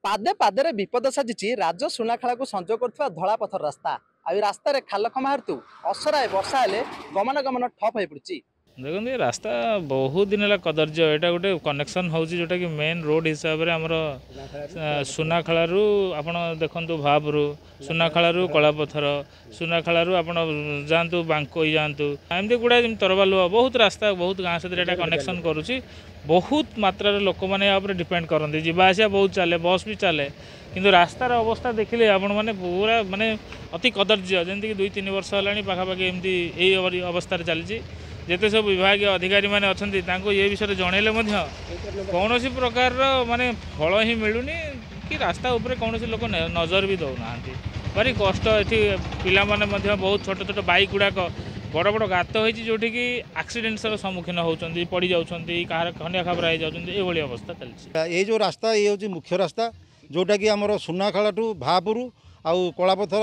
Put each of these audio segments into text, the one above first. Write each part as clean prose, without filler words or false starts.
पादे पादे विपद साजिची राज सुनाखेला को संजोग कर धला पथर रास्ता आ रास्तार खालखमा हेतु असराए वर्षा हेले गमनागमन ठप हो पड़ी। देखते ये रास्ता बहुत दिन है कदर्य यहाँ गोटे कनेक्शन हो जोटा कि मेन रोड हिसाब से आमर सुनाखेलू आप देखु भावरू सुनाखेलू कलापथर सुनाखेलू आप जातु बांको जातु एमती गुड़ा तरबालुआ बहुत रास्ता बहुत गाँ सहित कनेक्शन करुच्ची बहुत मात्रा लोक मैंने डिपेंड करते जावासिया बहुत चले बस भी चले किंतु रास्तार अवस्था देखिले आपण मैंने पूरा माने अति कदर्य जमीक 2-3 वर्ष है पाखापाखि एमती यही अवस्था चली जिते सब विभाग अधिकारी मैंने अच्छा ये विषय जनइले कौन सी प्रकार माने फल ही मिलूनी कि रास्ता उपरे कौन लोक नजर भी दौना भारी कष्ट ये पिला माने बहुत छोट छोट बाइक गुड़ाक बड़ बड़ गात हो जोटि कि आक्सीडेंट्सर सम्मुखीन होती पड़ जाती कहार खंडिया खाबरा हो जाती ये अवस्था चलती। ये जो रास्ता ये हूँ मुख्य रास्ता जोटा कि आमर सुनाखेला टू भापुर आउ कलापथर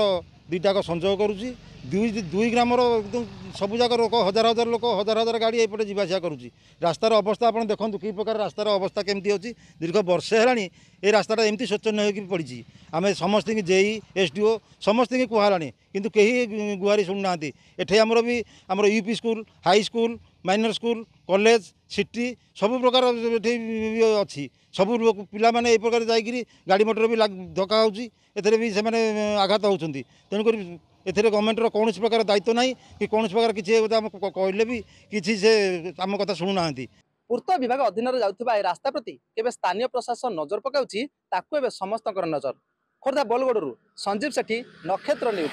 दुईटाक संजोग करुच्ची दुई ग्रामर एकदम सबूक लोक हजार हजार लोक हजार हजार गाड़ी एपटे जावासिया करुच्ची रास्तार अवस्था आप देखो कि प्रकार रास्तार अवस्था केमती अच्छी दीर्घ वर्षे है ये रास्ता एमती शोचनीय हो पड़ी आम समस्त जेई एसडीओ समस्त की कहला किंतु कहीं गुहारी शुणुना एठे आमर भी आमर UP school high school minor school college city सब प्रकार अच्छी सब लोक पिला माने ए प्रकार जाइकरी गाड़ी मोटर भी धक्का होची एथरे भी से आघात होउछंती तेणुकर एथरे गवर्नमेंटर कौन प्रकार दायित्व ना कि कौन प्रकार किसी कहले भी किसी से आम कथा शुणु ना। पूर्त विभाग अधीन जाउथबा ए रास्ता प्रति केबे स्थानीय प्रशासन नजर पकाउची ताकू एबे समस्त नजर। खोर्धा बोलगड़ू संजीव सेठी, नक्षत्र न्यूज।